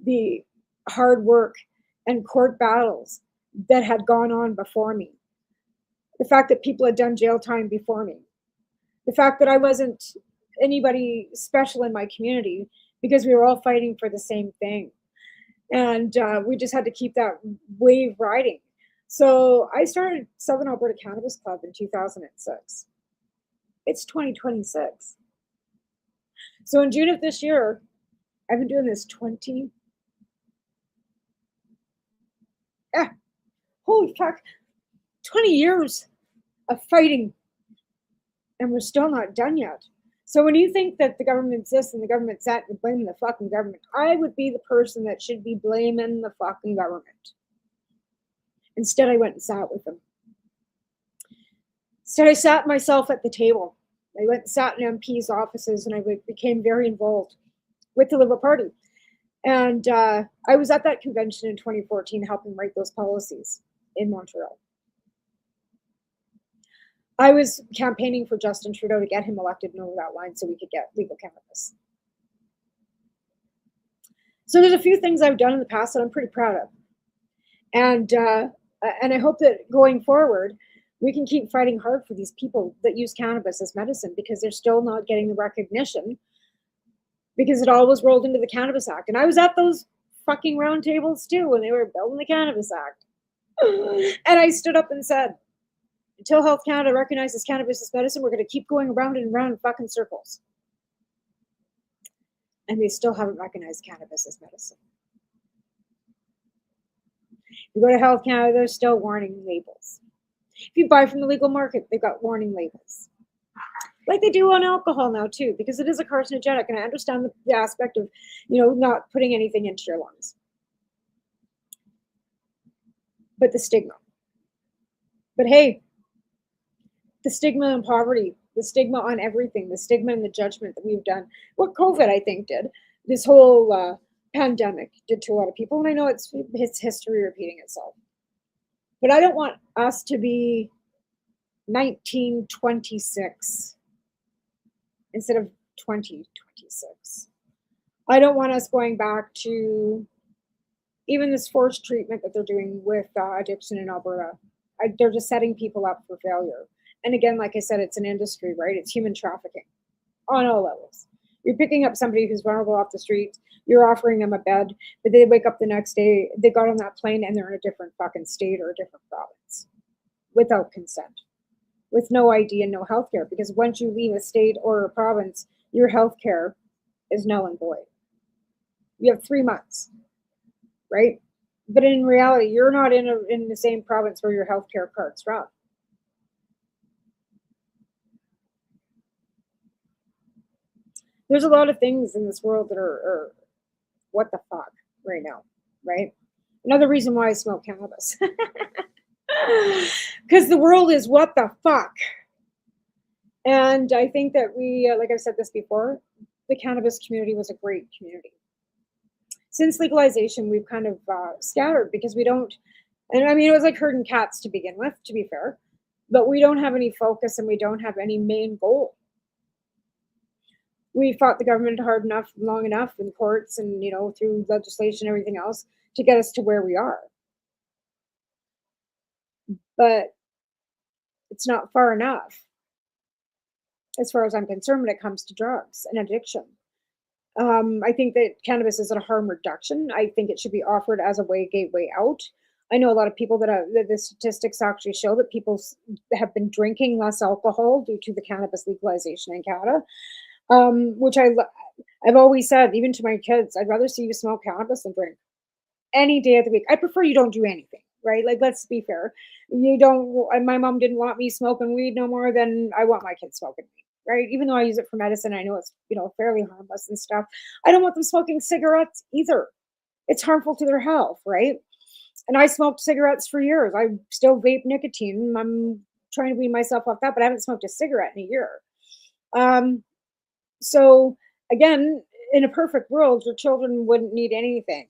the hard work and court battles that had gone on before me. The fact that people had done jail time before me. The fact that I wasn't anybody special in my community because we were all fighting for the same thing. And we just had to keep that wave riding. So I started Southern Alberta Cannabis Club in 2006. It's 2026. So in June of this year, I've been doing this 20. Holy fuck. 20 years of fighting, and we're still not done yet. So when you think that the government's this and the government's that, and blaming the fucking government, I would be the person that should be blaming the fucking government. Instead, I went and sat with them. Instead, I sat myself at the table. I went and sat in MPs' offices, and I became very involved with the Liberal Party. And I was at that convention in 2014 helping write those policies in Montreal. I was campaigning for Justin Trudeau to get him elected and over that line so we could get legal cannabis. So there's a few things I've done in the past that I'm pretty proud of. And I hope that going forward, we can keep fighting hard for these people that use cannabis as medicine, because they're still not getting the recognition, because it all was rolled into the Cannabis Act. And I was at those fucking round tables too when they were building the Cannabis Act. And I stood up and said, until Health Canada recognizes cannabis as medicine, we're going to keep going around and around in fucking circles. And they still haven't recognized cannabis as medicine. You go to Health Canada, there's still warning labels. If you buy from the legal market, they've got warning labels. Like they do on alcohol now too, because it is a carcinogenic, and I understand the aspect of, not putting anything into your lungs. But the stigma. But hey, the stigma on poverty, the stigma on everything, the stigma and the judgment that we've done, what COVID, I think, did, this whole pandemic did to a lot of people. And I know it's history repeating itself. But I don't want us to be 1926 instead of 2026. I don't want us going back to even this forced treatment that they're doing with addiction in Alberta. They're just setting people up for failure. And again, like I said, it's an industry, right? It's human trafficking on all levels. You're picking up somebody who's vulnerable off the street, you're offering them a bed, but they wake up the next day, they got on that plane and they're in a different fucking state or a different province without consent, with no ID and no health care. Because once you leave a state or a province, your health care is null and void. You have 3 months, right? But in reality, you're not in the same province where your health care card's from. There's a lot of things in this world that are what the fuck right now, right? Another reason why I smoke cannabis. Because the world is what the fuck. And I think that we, like I've said this before, the cannabis community was a great community. Since legalization, we've kind of scattered because we don't, and I mean, it was like herding cats to begin with, to be fair, but we don't have any focus and we don't have any main goal. We fought the government hard enough, long enough in courts and, through legislation and everything else to get us to where we are. But it's not far enough, as far as I'm concerned, when it comes to drugs and addiction. I think that cannabis is a harm reduction. I think it should be offered as a gateway out. I know a lot of people that the statistics actually show that people have been drinking less alcohol due to the cannabis legalization in Canada. Which I've always said, even to my kids, I'd rather see you smoke cannabis than drink any day of the week. I prefer you don't do anything, right? Like, let's be fair. My mom didn't want me smoking weed no more than I want my kids smoking weed, right? Even though I use it for medicine, I know it's, fairly harmless and stuff. I don't want them smoking cigarettes either. It's harmful to their health, right? And I smoked cigarettes for years. I still vape nicotine. I'm trying to wean myself off that, but I haven't smoked a cigarette in a year. So again, in a perfect world, your children wouldn't need anything.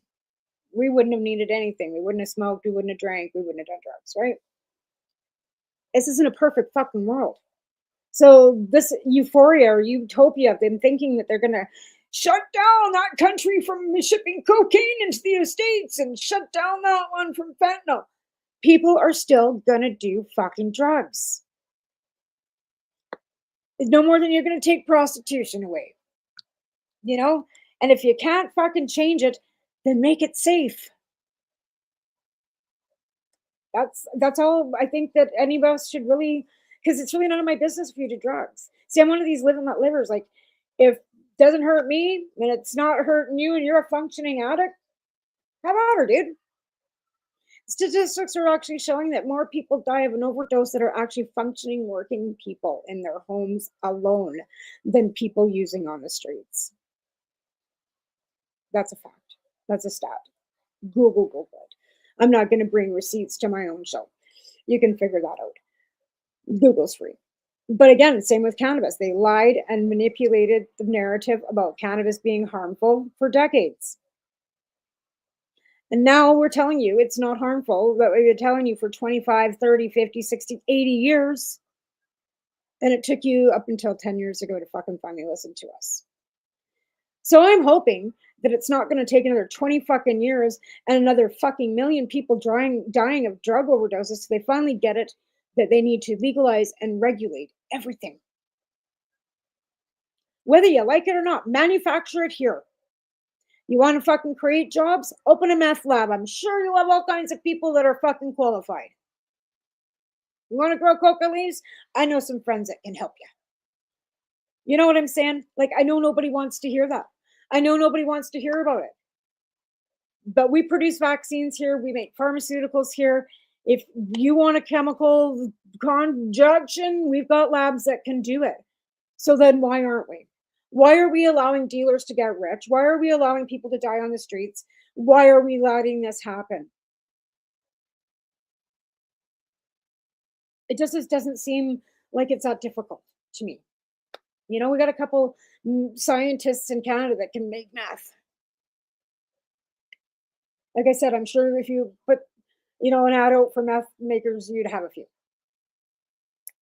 We wouldn't have needed anything. We wouldn't have smoked. We wouldn't have drank. We wouldn't have done drugs, right? This isn't a perfect fucking world. So this euphoria or utopia of them thinking that they're going to shut down that country from shipping cocaine into the States and shut down that one from fentanyl. People are still going to do fucking drugs. It's no more than you're going to take prostitution away, And if you can't fucking change it, then make it safe. That's all I think that any of us should really, because it's really none of my business if you do drugs. See, I'm one of these live and let livers. Like, if it doesn't hurt me and it's not hurting you and you're a functioning addict, how about her, dude? Statistics are actually showing that more people die of an overdose that are actually functioning, working people in their homes alone than people using on the streets. That's a fact. That's a stat. Google it. I'm not going to bring receipts to my own show. You can figure that out. Google's free. But again, same with cannabis. They lied and manipulated the narrative about cannabis being harmful for decades. And now we're telling you it's not harmful, but we've been telling you for 25, 30, 50, 60, 80 years. And it took you up until 10 years ago to fucking finally listen to us. So I'm hoping that it's not going to take another 20 fucking years and another fucking million people dying of drug overdoses so they finally get it that they need to legalize and regulate everything. Whether you like it or not, manufacture it here. You want to fucking create jobs? Open a meth lab. I'm sure you'll have all kinds of people that are fucking qualified. You want to grow coca leaves? I know some friends that can help you. You know what I'm saying? Like, I know nobody wants to hear that. I know nobody wants to hear about it. But we produce vaccines here. We make pharmaceuticals here. If you want a chemical conjunction, we've got labs that can do it. So then why aren't we? Why are we allowing dealers to get rich? Why are we allowing people to die on the streets? Why are we letting this happen? It just doesn't seem like it's that difficult to me. We got a couple scientists in Canada that can make meth. Like I said, I'm sure if you put, an ad out for meth makers, you'd have a few.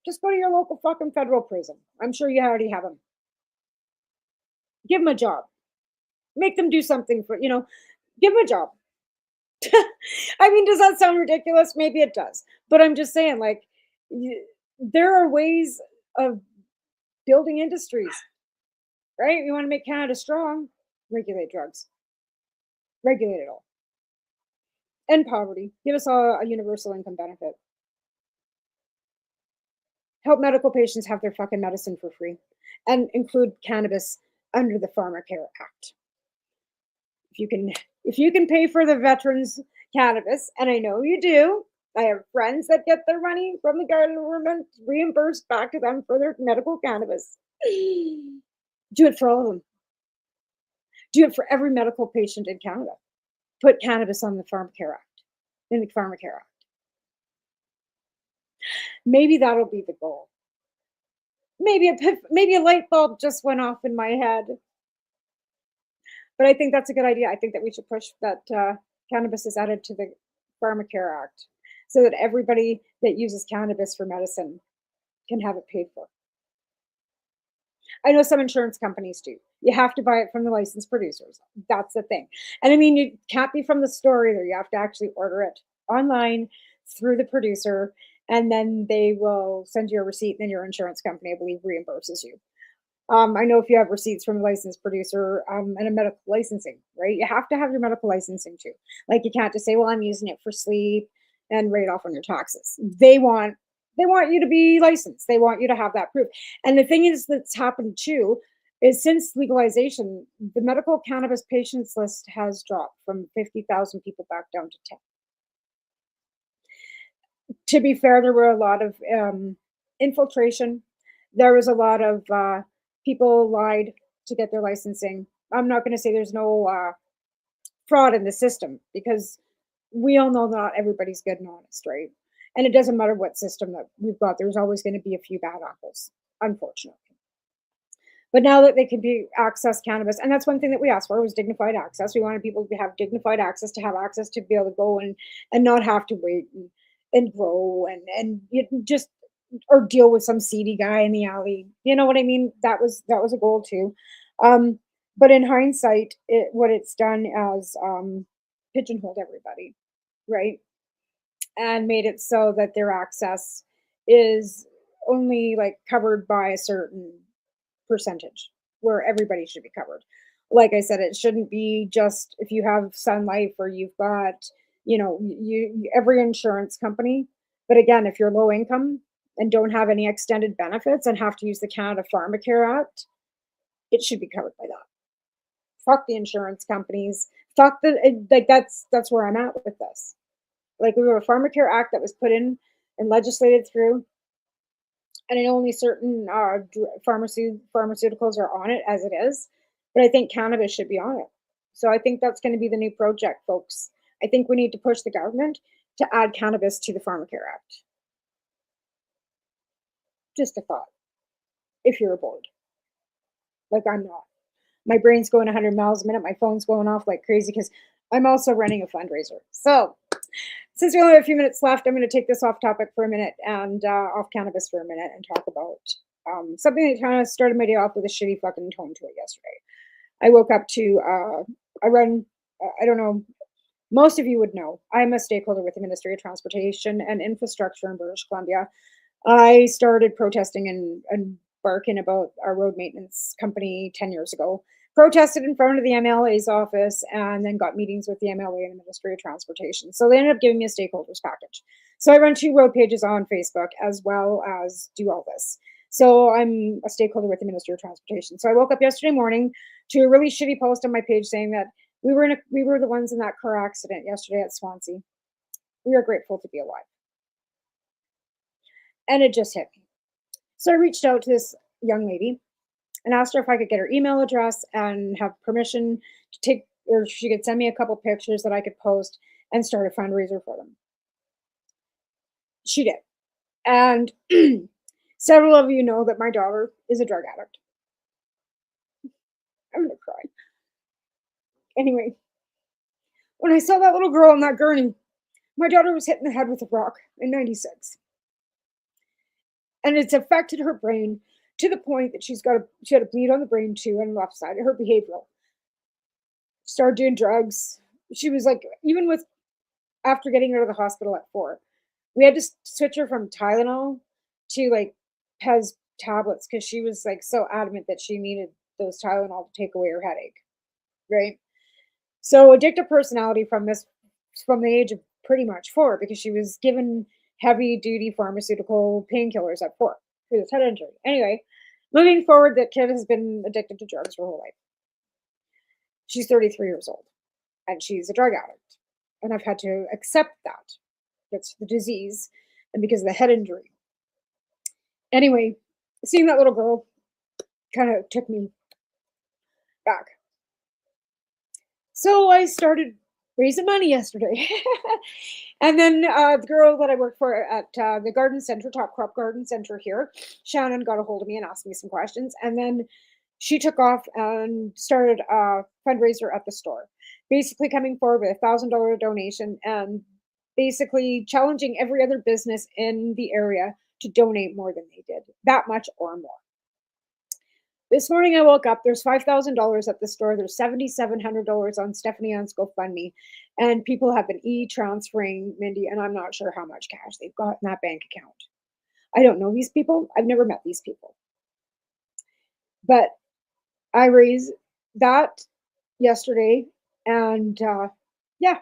Just go to your local fucking federal prison. I'm sure you already have them. Give them a job. Make them do something for, give them a job. I mean, does that sound ridiculous? Maybe it does. But I'm just saying, like, there are ways of building industries, right? You want to make Canada strong, regulate drugs. Regulate it all. End poverty. Give us all a universal income benefit. Help medical patients have their fucking medicine for free. And include cannabis under the Pharmacare Act. If you can pay for the veterans cannabis, and I know you do, I have friends that get their money from the government reimbursed back to them for their medical cannabis. Do it for all of them. Do it for every medical patient in Canada. Put cannabis on the Pharmacare Act, in the Pharmacare Act. Maybe that'll be the goal. Maybe a light bulb just went off in my head. But I think that's a good idea. I think that we should push that cannabis is added to the Pharmacare Act so that everybody that uses cannabis for medicine can have it paid for. I know some insurance companies do. You have to buy it from the licensed producers. That's the thing. And I mean, you can't be from the store either. You have to actually order it online through the producer, and then they will send you a receipt, and then your insurance company, I believe, reimburses you. I know if you have receipts from a licensed producer and a medical licensing, right? You have to have your medical licensing too. Like, you can't just say, well, I'm using it for sleep and write off on your taxes. They want you to be licensed. They want you to have that proof. And the thing is that's happened too is since legalization, the medical cannabis patients list has dropped from 50,000 people back down to 10. To be fair, there were a lot of infiltration. There was a lot of people lied to get their licensing. I'm not going to say there's no fraud in the system, because we all know not everybody's good and honest, right? And it doesn't matter what system that we've got. There's always going to be a few bad apples, unfortunately. But now that they can access cannabis, and that's one thing that we asked for was dignified access. We wanted people to have dignified access, to have access to be able to go and not have to wait and grow and just or deal with some seedy guy in the alley. You know what I mean? That was a goal too. But in hindsight, what it's done is pigeonholed everybody, right? And made it so that their access is only like covered by a certain percentage, where everybody should be covered. Like I said, it shouldn't be just if you have Sun Life or you've got, every insurance company. But again, if you're low income and don't have any extended benefits and have to use the Canada Pharmacare Act, it should be covered by that. Fuck the insurance companies. Fuck that's where I'm at with this. Like, we have a Pharmacare Act that was put in and legislated through, and only certain pharmaceuticals are on it as it is. But I think cannabis should be on it. So I think that's going to be the new project, folks. I think we need to push the government to add cannabis to the Pharmacare Act. Just a thought. If you're bored. Like, I'm not. My brain's going 100 miles a minute. My phone's going off like crazy because I'm also running a fundraiser. So since we only have a few minutes left, I'm going to take this off topic for a minute and off cannabis for a minute and talk about something that kind of started my day off with a shitty fucking tone to it yesterday. I woke up to, I don't know, most of you would know, I'm a stakeholder with the Ministry of Transportation and Infrastructure in British Columbia. I started protesting and barking about our road maintenance company 10 years ago. Protested in front of the MLA's office and then got meetings with the MLA and the Ministry of Transportation. So they ended up giving me a stakeholders package. So I run 2 road pages on Facebook as well as do all this. So I'm a stakeholder with the Ministry of Transportation. So I woke up yesterday morning to a really shitty post on my page saying that we were the ones in that car accident yesterday at Swansea. We are grateful to be alive. And it just hit me. So I reached out to this young lady and asked her if I could get her email address and have permission to take, or she could send me a couple pictures that I could post and start a fundraiser for them. She did. And several of you know that my daughter is a drug addict. I'm gonna cry. Anyway, when I saw that little girl on that gurney, my daughter was hit in the head with a rock in 96. And it's affected her brain to the point that she had a bleed on the brain too, and left side of her behavioral. Started doing drugs. She was like, even with after getting her to the hospital at 4, we had to switch her from Tylenol to like Pez tablets because she was like so adamant that she needed those Tylenol to take away her headache. Right. So addictive personality from the age of pretty much 4, because she was given heavy duty pharmaceutical painkillers at 4 for this head injury. Anyway, moving forward, that kid has been addicted to drugs her whole life. She's 33 years old and she's a drug addict. And I've had to accept that. That's the disease and because of the head injury. Anyway, seeing that little girl kind of took me back. So I started raising money yesterday. And then the girl that I work for at the garden center, Top Crop Garden Center here, Shannon, got a hold of me and asked me some questions. And then she took off and started a fundraiser at the store, basically coming forward with $1,000 donation and basically challenging every other business in the area to donate more than they did, that much or more. This morning I woke up, there's $5,000 at the store, there's $7,700 on Stephanie Ann's GoFundMe, and people have been e-transferring, Mindy, and I'm not sure how much cash they've got in that bank account. I don't know these people. I've never met these people. But I raised that yesterday, and yeah,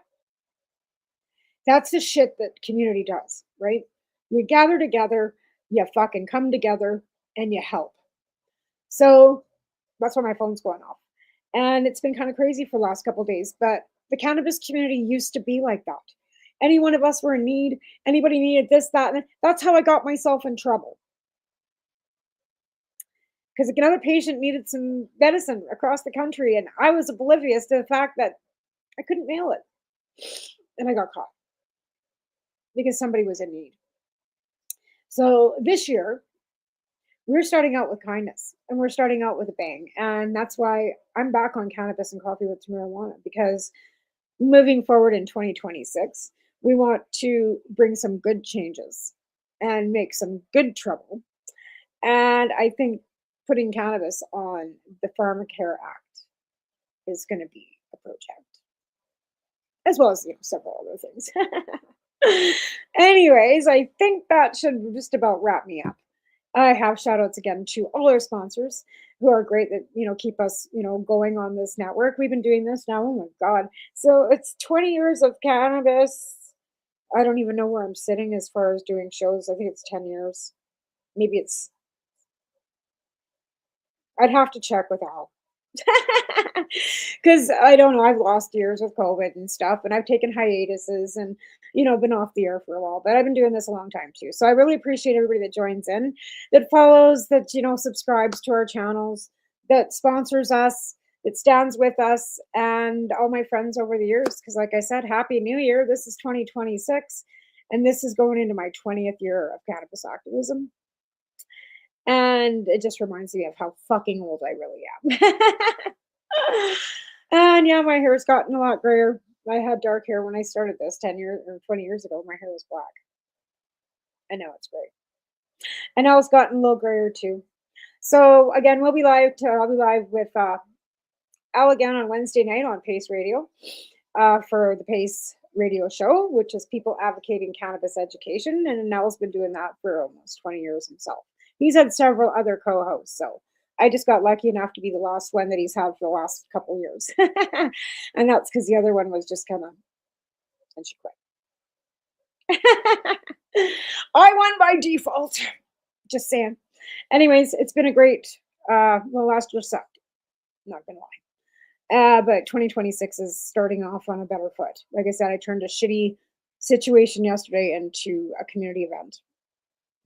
that's the shit that community does, right? You gather together, you fucking come together, and you help. So that's why my phone's going off. And it's been kind of crazy for the last couple of days, but the cannabis community used to be like that. Any one of us were in need, anybody needed this, that, and that's how I got myself in trouble. Because another patient needed some medicine across the country, and I was oblivious to the fact that I couldn't mail it. And I got caught because somebody was in need. So this year, we're starting out with kindness and we're starting out with a bang. And that's why I'm back on Cannabis and Coffee with Tamarijuana, because moving forward in 2026, we want to bring some good changes and make some good trouble. And I think putting cannabis on the Pharmacare Act is going to be a project, as well as several other things. Anyways, I think that should just about wrap me up. I have shout outs again to all our sponsors who are great that, keep us, going on this network. We've been doing this now. Oh my God. So it's 20 years of cannabis. I don't even know where I'm sitting as far as doing shows. I think it's 10 years. Maybe I'd have to check with Al. Because I don't know, I've lost years with COVID and stuff, and I've taken hiatuses and, been off the air for a while, but I've been doing this a long time too. So I really appreciate everybody that joins in, that follows, that, subscribes to our channels, that sponsors us, that stands with us, and all my friends over the years. Because like I said, Happy New Year. This is 2026, and this is going into my 20th year of cannabis activism. And it just reminds me of how fucking old I really am. And yeah, my hair's gotten a lot grayer. I had dark hair when I started this 10 years or 20 years ago. My hair was black. And now it's gray. And now it's gotten a little grayer too. So again, I'll be live with Al again on Wednesday night on Pace Radio for the Pace Radio show, which is people advocating cannabis education. And Al's been doing that for almost 20 years himself. He's had several other co-hosts, so I just got lucky enough to be the last one that he's had for the last couple of years. And that's because the other one was just kind of, and she quit. I won by default. Just saying. Anyways, it's been a great, last year sucked. Not gonna lie. But 2026 is starting off on a better foot. Like I said, I turned a shitty situation yesterday into a community event,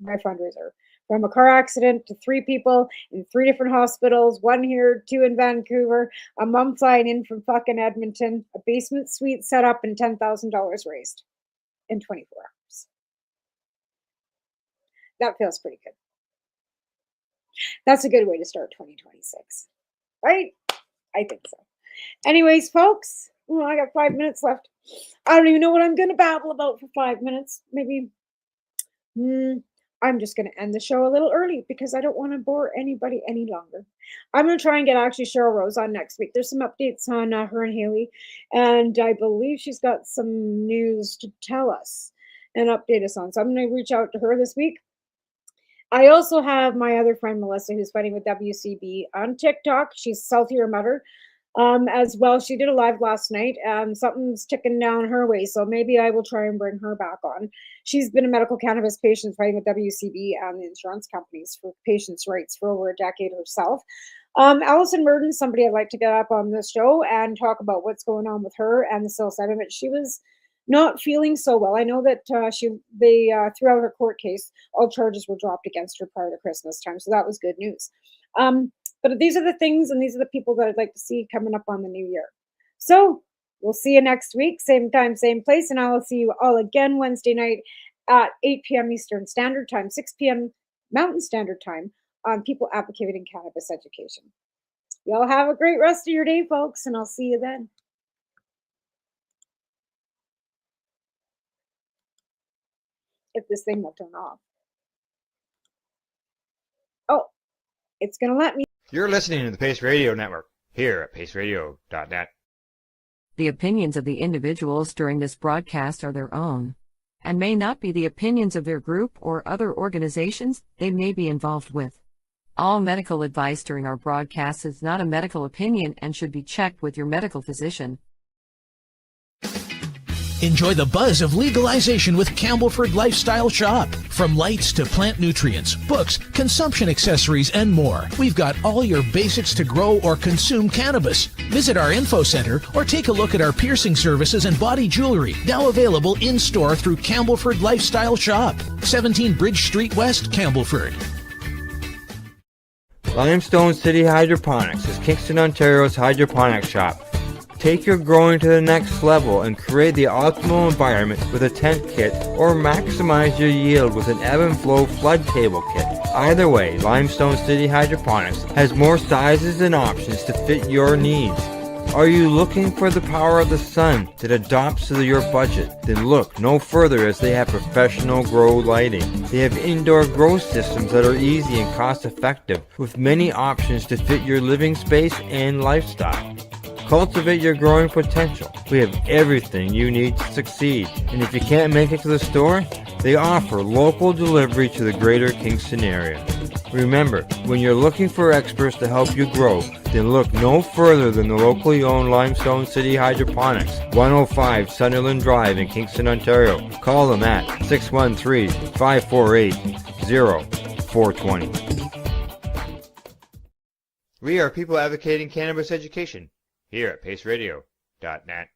my fundraiser. From a car accident to 3 people in 3 different hospitals, 1 here, 2 in Vancouver, a mom flying in from fucking Edmonton, a basement suite set up, and $10,000 raised in 24 hours. That feels pretty good. That's a good way to start 2026, right? I think so. Anyways, folks, I got 5 minutes left. I don't even know what I'm going to babble about for 5 minutes. Maybe I'm just going to end the show a little early because I don't want to bore anybody any longer. I'm going to try and get actually Cheryl Rose on next week. There's some updates on her and Haley, and I believe she's got some news to tell us and update us on. So I'm going to reach out to her this week. I also have my other friend, Melissa, who's fighting with WCB on TikTok. She's Saltier Mutter as well. She did a live last night. Something's ticking down her way, so maybe I will try and bring her back on. She's been a medical cannabis patient fighting with WCB and the insurance companies for patients' rights for over a decade herself. Allison Murden, somebody I'd like to get up on this show and talk about what's going on with her and the psilocybin. But she was not feeling so well. I know that they throughout her court case, all charges were dropped against her prior to Christmas time, so that was good news. But these are the things and these are the people that I'd like to see coming up on the new year. So we'll see you next week, same time, same place, and I will see you all again Wednesday night at 8 p.m. Eastern Standard Time, 6 p.m. Mountain Standard Time on People Advocating Cannabis Education. Y'all have a great rest of your day, folks, and I'll see you then. If this thing will turn off. Oh, it's going to let me. You're listening to the Pace Radio Network here at paceradio.net. The opinions of the individuals during this broadcast are their own, and may not be the opinions of their group or other organizations they may be involved with. All medical advice during our broadcast is not a medical opinion and should be checked with your medical physician. Enjoy the buzz of legalization with Campbellford Lifestyle Shop. From lights to plant nutrients, books, consumption accessories, and more, we've got all your basics to grow or consume cannabis. Visit our info center or take a look at our piercing services and body jewelry, now available in-store through Campbellford Lifestyle Shop, 17 Bridge Street West, Campbellford. Limestone City Hydroponics is Kingston, Ontario's hydroponics shop. Take your growing to the next level and create the optimal environment with a tent kit or maximize your yield with an ebb and flow flood table kit. Either way, Limestone City Hydroponics has more sizes and options to fit your needs. Are you looking for the power of the sun that adapts to your budget? Then look no further as they have professional grow lighting. They have indoor grow systems that are easy and cost effective with many options to fit your living space and lifestyle. Cultivate your growing potential. We have everything you need to succeed. And if you can't make it to the store, they offer local delivery to the greater Kingston area. Remember, when you're looking for experts to help you grow, then look no further than the locally owned Limestone City Hydroponics, 105 Sunderland Drive in Kingston, Ontario. Call them at 613-548-0420. We are people advocating cannabis education here at paceradio.net.